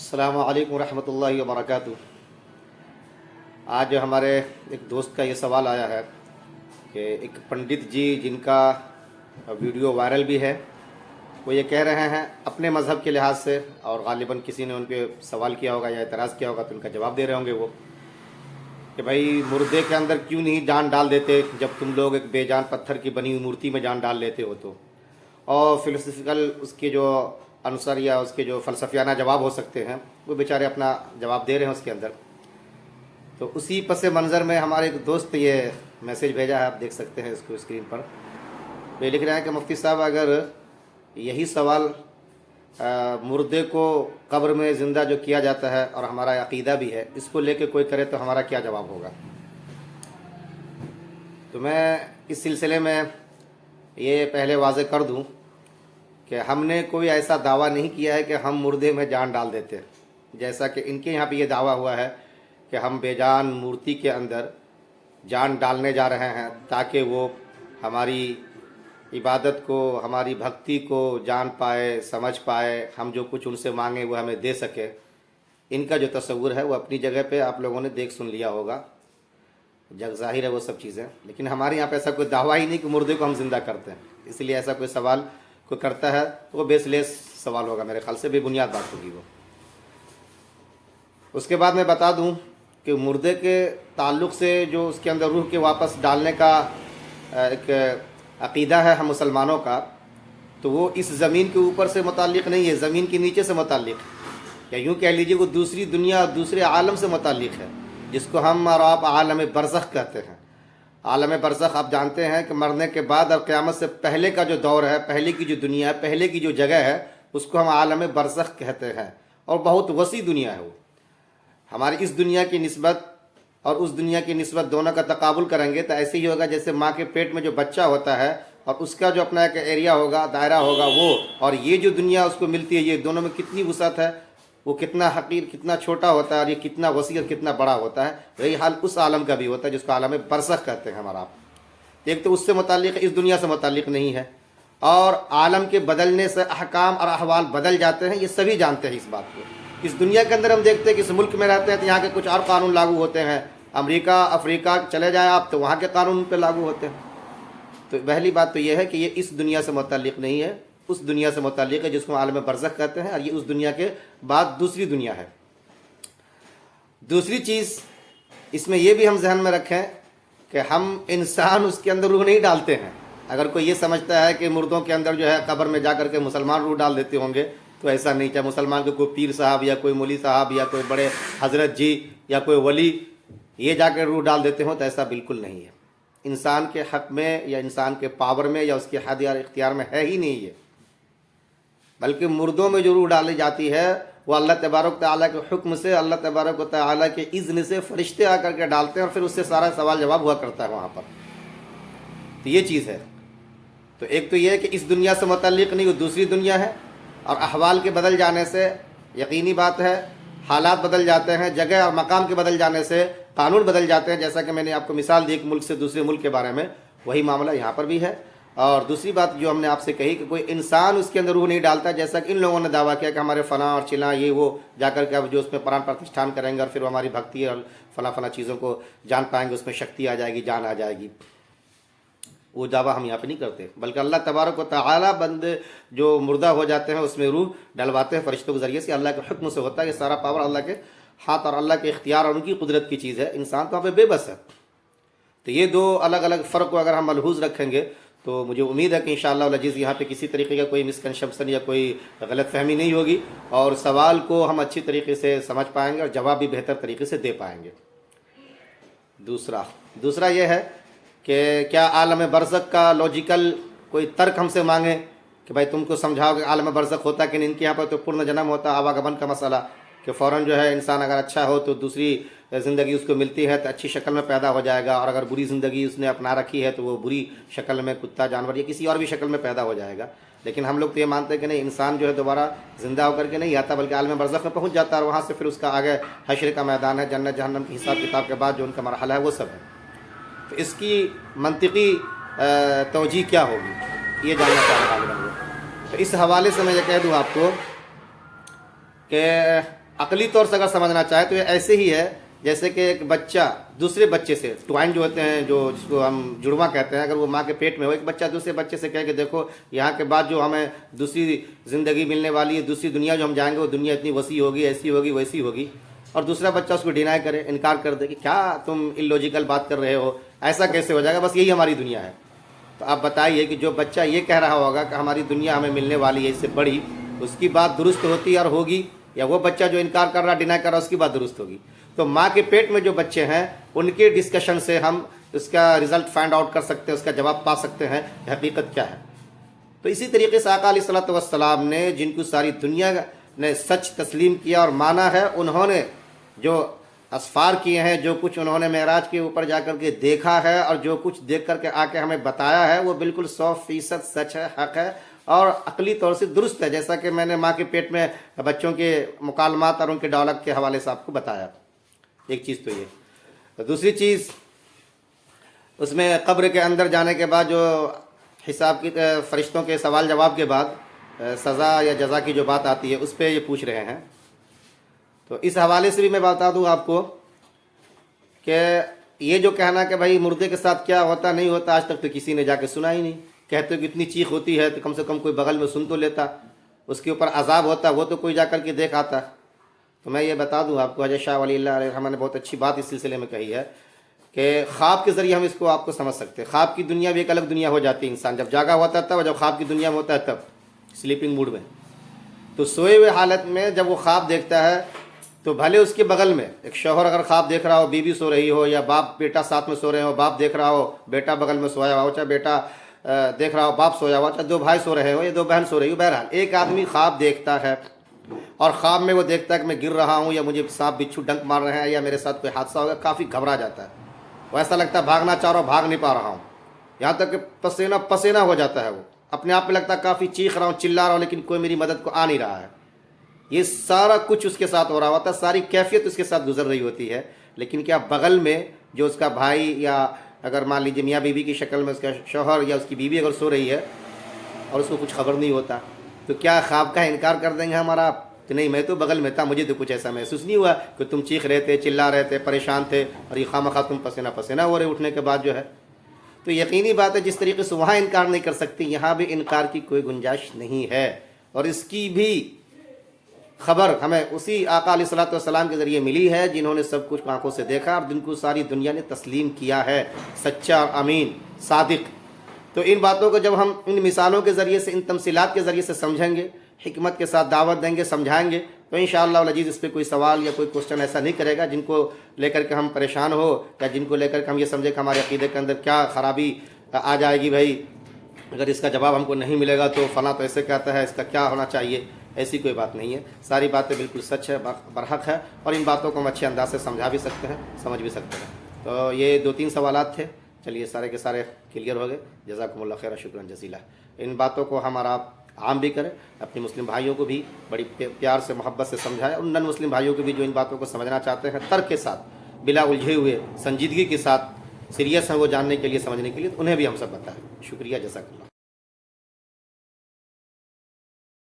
السلام علیکم ورحمۃ اللہ وبرکاتہ۔ آج ہمارے ایک دوست کا یہ سوال آیا ہے کہ ایک پنڈت جی جن کا ویڈیو وائرل بھی ہے، وہ یہ کہہ رہے ہیں اپنے مذہب کے لحاظ سے، اور غالباً کسی نے ان پہ سوال کیا ہوگا یا اعتراض کیا ہوگا تو ان کا جواب دے رہے ہوں گے وہ، کہ بھائی مردے کے اندر کیوں نہیں جان ڈال دیتے جب تم لوگ ایک بے جان پتھر کی بنی ہوئی مورتی میں جان ڈال لیتے ہو تو، اور فلسفیکل اس کے جو عنصر یا اس کے جو فلسفیانہ جواب ہو سکتے ہیں وہ بیچارے اپنا جواب دے رہے ہیں اس کے اندر۔ تو اسی پس منظر میں ہمارے ایک دوست یہ میسیج بھیجا ہے، آپ دیکھ سکتے ہیں اس کو اسکرین پر۔ وہ لکھ رہے ہیں کہ مفتی صاحب اگر یہی سوال مردے کو قبر میں زندہ جو کیا جاتا ہے اور ہمارا عقیدہ بھی ہے، اس کو لے کے کوئی کرے تو ہمارا کیا جواب ہوگا؟ تو میں اس سلسلے میں یہ پہلے واضح کر دوں کہ ہم نے کوئی ایسا دعویٰ نہیں کیا ہے کہ ہم مردے میں جان ڈال دیتے، جیسا کہ ان کے یہاں پہ یہ دعویٰ ہوا ہے کہ ہم بے جان مورتی کے اندر جان ڈالنے جا رہے ہیں تاکہ وہ ہماری عبادت کو، ہماری بھکتی کو جان پائے، سمجھ پائے، ہم جو کچھ ان سے مانگیں وہ ہمیں دے سکے۔ ان کا جو تصور ہے وہ اپنی جگہ پہ آپ لوگوں نے دیکھ سن لیا ہوگا، جگ ظاہر ہے وہ سب چیزیں، لیکن ہمارے یہاں پہ ایسا کوئی دعویٰ ہی نہیں کہ مردے کو ہم زندہ کرتے ہیں، اس لیے ایسا کوئی سوال کوئی کرتا ہے تو وہ بیس لیس سوال ہوگا، میرے خیال سے بے بنیاد بات ہوگی وہ۔ اس کے بعد میں بتا دوں کہ مردے کے تعلق سے جو اس کے اندر روح کے واپس ڈالنے کا ایک عقیدہ ہے ہم مسلمانوں کا، تو وہ اس زمین کے اوپر سے متعلق نہیں ہے، زمین کے نیچے سے متعلق ہے، یا یوں کہہ لیجیے وہ دوسری دنیا، دوسرے عالم سے متعلق ہے، جس کو ہم اور آپ عالم برزخ کہتے ہیں۔ عالم برزخ آپ جانتے ہیں کہ مرنے کے بعد اور قیامت سے پہلے کا جو دور ہے، پہلے کی جو دنیا ہے، پہلے کی جو جگہ ہے، اس کو ہم عالم برزخ کہتے ہیں، اور بہت وسیع دنیا ہے وہ۔ ہماری اس دنیا کی نسبت اور اس دنیا کی نسبت دونوں کا تقابل کریں گے تو ایسے ہی ہوگا جیسے ماں کے پیٹ میں جو بچہ ہوتا ہے اور اس کا جو اپنا ایک ایریا ہوگا، دائرہ ہوگا وہ، اور یہ جو دنیا اس کو ملتی ہے، یہ دونوں میں کتنی وسعت ہے، وہ کتنا حقیر، کتنا چھوٹا ہوتا ہے، اور یہ کتنا وسیع اور کتنا بڑا ہوتا ہے۔ یہی حال اس عالم کا بھی ہوتا ہے جس کو عالم برزخ کہتے ہیں ہمارا آپ۔ ایک تو اس سے متعلق ہے، اس دنیا سے متعلق نہیں ہے، اور عالم کے بدلنے سے احکام اور احوال بدل جاتے ہیں، یہ سبھی جانتے ہیں اس بات کو۔ اس دنیا کے اندر ہم دیکھتے ہیں کہ اس ملک میں رہتے ہیں تو یہاں کے کچھ اور قانون لاگو ہوتے ہیں، امریکہ، افریقہ چلے جائیں آپ تو وہاں کے قانون پہ لاگو ہوتے ہیں۔ تو پہلی بات تو یہ ہے کہ یہ اس دنیا سے متعلق نہیں ہے، اس دنیا سے متعلق ہے جس کو عالم برزخ کہتے ہیں، اور یہ اس دنیا کے بعد دوسری دنیا ہے۔ دوسری چیز اس میں یہ بھی ہم ذہن میں رکھیں کہ ہم انسان اس کے اندر روح نہیں ڈالتے ہیں۔ اگر کوئی یہ سمجھتا ہے کہ مردوں کے اندر جو ہے قبر میں جا کر کے مسلمان روح ڈال دیتے ہوں گے تو ایسا نہیں، چاہے مسلمان کے کوئی پیر صاحب یا کوئی مولی صاحب یا کوئی بڑے حضرت جی یا کوئی ولی یہ جا کے روح ڈال دیتے ہوں، تو ایسا بالکل نہیں ہے۔ انسان کے حق میں یا انسان کے پاور میں یا اس کے حد یا اختیار میں ہے ہی نہیں ہے، بلکہ مردوں میں جو روح ڈالی جاتی ہے وہ اللہ تبارک تعالیٰ کے حکم سے، اللہ تبارک و تعالیٰ کے اذن سے فرشتے آ کر کے ڈالتے ہیں، اور پھر اس سے سارا سوال جواب ہوا کرتا ہے وہاں پر۔ تو یہ چیز ہے۔ تو ایک تو یہ ہے کہ اس دنیا سے متعلق نہیں، وہ دوسری دنیا ہے، اور احوال کے بدل جانے سے یقینی بات ہے حالات بدل جاتے ہیں، جگہ اور مقام کے بدل جانے سے قانون بدل جاتے ہیں، جیسا کہ میں نے آپ کو مثال دی ایک ملک سے دوسرے ملک کے بارے میں، وہی معاملہ یہاں پر بھی ہے۔ اور دوسری بات جو ہم نے آپ سے کہی کہ کوئی انسان اس کے اندر روح نہیں ڈالتا، جیسا کہ ان لوگوں نے دعویٰ کیا کہ ہمارے فلاں اور چلاں یہ وہ جا کر کے اب جو اس میں پران پرتشٹھان کریں گے اور پھر وہ ہماری بھکتی اور فلاں فلاں چیزوں کو جان پائیں گے، اس میں شکتی آ جائے گی، جان آ جائے گی۔ وہ دعویٰ ہم یہاں پہ نہیں کرتے، بلکہ اللہ تبارک و تعالیٰ بندے جو مردہ ہو جاتے ہیں اس میں روح ڈلواتے ہیں فرشتوں کے ذریعے سے، اللہ کے حکم سے ہوتا ہے۔ یہ سارا پاور اللہ کے ہاتھ اور اللہ کے اختیار اور ان کی قدرت کی چیز ہے، انسان تو وہاں پہ بے بس ہے۔ تو یہ دو الگ الگ فرق کو اگر ہم ملحوظ رکھیں گے تو مجھے امید ہے کہ انشاءاللہ العزیز یہاں پہ کسی طریقے کا کوئی مسکنسپشن یا کوئی غلط فہمی نہیں ہوگی، اور سوال کو ہم اچھی طریقے سے سمجھ پائیں گے اور جواب بھی بہتر طریقے سے دے پائیں گے۔ دوسرا یہ ہے کہ کیا عالم برزخ کا لاجیکل کوئی ترک ہم سے مانگے کہ بھائی تم کو سمجھاؤ کہ عالم برزخ ہوتا کہ نہیں۔ ان کے یہاں پر تو پورن جنم ہوتا، آواگمن کا مسئلہ، کہ فوراً جو ہے انسان اگر اچھا ہو تو دوسری زندگی اس کو ملتی ہے تو اچھی شکل میں پیدا ہو جائے گا، اور اگر بری زندگی اس نے اپنا رکھی ہے تو وہ بری شکل میں کتا، جانور یا کسی اور بھی شکل میں پیدا ہو جائے گا۔ لیکن ہم لوگ تو یہ مانتے ہیں کہ نہیں، انسان جو ہے دوبارہ زندہ ہو کر کے نہیں آتا، بلکہ عالم برزخ میں پہنچ جاتا ہے، اور وہاں سے پھر اس کا آگے حشر کا میدان ہے، جنت جہنم کی حساب کتاب کے بعد جو ان کا مرحلہ ہے وہ سب ہے۔ تو اس کی منطقی توجیہ کیا ہوگی، یہ جاننا چاہ رہا ہے۔ تو اس حوالے سے میں یہ کہہ دوں آپ کو کہ عقلی طور سے اگر سمجھنا چاہے تو یہ ایسے ہی ہے جیسے کہ ایک بچہ دوسرے بچے سے، ٹوائن جو ہوتے ہیں، جو جس کو ہم جڑواں کہتے ہیں، اگر وہ ماں کے پیٹ میں ہو، ایک بچہ دوسرے بچے سے کہے کہ دیکھو یہاں کے بعد جو ہمیں دوسری زندگی ملنے والی ہے، دوسری دنیا جو ہم جائیں گے وہ دنیا اتنی وسیع ہوگی، ایسی ہوگی، ویسی ہوگی، اور دوسرا بچہ اس کو ڈینائی کرے، انکار کر دے کہ کیا تم الوجیکل بات کر رہے ہو، ایسا کیسے ہو جائے گا، بس یہی ہماری دنیا ہے۔ تو آپ بتائیے کہ جو بچہ یہ کہہ رہا ہوگا کہ ہماری دنیا ہمیں ملنے والی ہے اس سے بڑی، اس کی بات درست ہوتی اور ہوگی، یا وہ بچہ جو انکار کر رہا، ڈینائی کر رہا، اس کی بات درست ہوگی؟ تو ماں کے پیٹ میں جو بچے ہیں ان کے ڈسکشن سے ہم اس کا رزلٹ فائنڈ آؤٹ کر سکتے ہیں، اس کا جواب پا سکتے ہیں کہ حقیقت کیا ہے۔ تو اسی طریقے سے آقا علیہ الصلوۃ والسلام نے جن کو ساری دنیا نے سچ تسلیم کیا اور مانا ہے، انہوں نے جو اسفار کیے ہیں، جو کچھ انہوں نے معراج کے اوپر جا کر کے دیکھا ہے اور جو کچھ دیکھ کر کے آ کے ہمیں بتایا ہے، وہ بالکل 100% سچ ہے، حق ہے اور عقلی طور سے درست ہے، جیسا کہ میں نے ماں کے پیٹ میں بچوں کے مکالمات اور ان کے ڈائلاگ کے حوالے سے آپ کو بتایا۔ ایک چیز تو یہ۔ دوسری چیز، اس میں قبر کے اندر جانے کے بعد جو حساب کی فرشتوں کے سوال جواب کے بعد سزا یا جزا کی جو بات آتی ہے، اس پہ یہ پوچھ رہے ہیں۔ تو اس حوالے سے بھی میں بتا دوں آپ کو کہ یہ جو کہنا کہ بھائی مردے کے ساتھ کیا ہوتا نہیں ہوتا، آج تک تو کسی نے جا کے سنا ہی نہیں۔ کہتے کہ اتنی چیخ ہوتی ہے تو کم سے کم کوئی بغل میں سن تو لیتا، اس کے اوپر عذاب ہوتا وہ تو کوئی جا کر کے دیکھ آتا۔ تو میں یہ بتا دوں آپ کو، حضرت شاہ ولی اللہ علیہ رحمہ نے بہت اچھی بات اس سلسلے میں کہی ہے کہ خواب کے ذریعے ہم اس کو آپ کو سمجھ سکتے ہیں۔ خواب کی دنیا بھی ایک الگ دنیا ہو جاتی ہے، انسان جب جاگا ہوتا ہے تب، جب خواب کی دنیا میں ہوتا ہے تب، سلیپنگ موڈ میں۔ تو سوئے ہوئے حالت میں جب وہ خواب دیکھتا ہے تو بھلے اس کے بغل میں ایک شوہر اگر خواب دیکھ رہا ہو، بیوی سو رہی ہو، یا باپ بیٹا ساتھ میں سو رہے ہو، باپ دیکھ رہا ہو، بیٹا بغل میں سویا ہو، چاہے بیٹا دیکھ رہا ہو، باپ سویا ہوا، چاہے دو بھائی سو رہے ہو یا دو بہن سو رہی ہو، بہرحال ایک آدمی خواب دیکھتا ہے اور خواب میں وہ دیکھتا ہے کہ میں گر رہا ہوں، یا مجھے سانپ بچھو ڈنک مار رہے ہیں، یا میرے ساتھ کوئی حادثہ ہوگا، کافی گھبرا جاتا ہے، وہ ایسا لگتا ہے بھاگنا چاہ رہا ہوں، بھاگ نہیں پا رہا ہوں، یہاں تک کہ پسینہ پسینہ ہو جاتا ہے، وہ اپنے آپ میں لگتا ہے کافی چیخ رہا ہوں، چلا رہا ہوں، لیکن کوئی میری مدد کو آ نہیں رہا ہے۔ یہ سارا کچھ اس کے ساتھ ہو رہا ہوتا ہے، ساری کیفیت اس کے ساتھ گزر رہی ہوتی ہے، لیکن کیا بغل میں جو اس کا بھائی، یا اگر مان لیجیے میاں بیوی کی شکل میں اس کا شوہر یا اس کی بیوی اگر سو رہی ہے اور اس کو کچھ خبر نہیں ہوتا، تو کیا خواب کا انکار کر دیں گے ہمارا کہ نہیں میں تو بغل میں تھا، مجھے تو کچھ ایسا محسوس نہیں ہوا کہ تم چیخ رہے تھے، چلا رہے تھے، پریشان تھے، اور یہ خواہ تم پسینہ پسینہ ہو رہے اٹھنے کے بعد جو ہے۔ تو یقینی بات ہے جس طریقے سے وہاں انکار نہیں کر سکتی، یہاں بھی انکار کی کوئی گنجائش نہیں ہے، اور اس کی بھی خبر ہمیں اسی آقا علیہ الصلوۃ والسلام کے ذریعے ملی ہے جنہوں نے سب کچھ آنکھوں سے دیکھا اور جن کو ساری دنیا نے تسلیم کیا ہے، سچا اور امین صادق۔ تو ان باتوں کو جب ہم ان مثالوں کے ذریعے سے، ان تمثیلات کے ذریعے سے سمجھیں گے، حکمت کے ساتھ دعوت دیں گے، سمجھائیں گے، تو انشاءاللہ العزیز اس پہ کوئی سوال یا کوئی کوسچن ایسا نہیں کرے گا جن کو لے کر کے ہم پریشان ہو، یا جن کو لے کر کے ہم یہ سمجھیں کہ ہمارے عقیدے کے اندر کیا خرابی آ جائے گی، بھائی اگر اس کا جواب ہم کو نہیں ملے گا تو فلاں تو ایسے کہتا ہے، اس کا کیا ہونا چاہیے۔ ایسی کوئی بات نہیں ہے، ساری باتیں بالکل سچ ہے، برحق ہے، اور ان باتوں کو ہم اچھے انداز سے سمجھا بھی سکتے ہیں، سمجھ بھی سکتے ہیں۔ تو یہ 2-3 سوالات تھے، چلیے سارے کے سارے کلیئر ہو گئے، جزاکم اللہ خیر، شکرا جزیلا۔ ان باتوں کو ہمارا عام بھی کریں، اپنے مسلم بھائیوں کو بھی بڑی پیار سے، محبت سے سمجھائیں، اور نن مسلم بھائیوں کو بھی جو ان باتوں کو سمجھنا چاہتے ہیں ترک کے ساتھ، بلا الجھے ہوئے، سنجیدگی کے ساتھ، سیریس ہیں وہ جاننے کے لیے، سمجھنے کے لیے، تو انہیں بھی ہم سب بتائیں۔ شکریہ، جزاک اللہ۔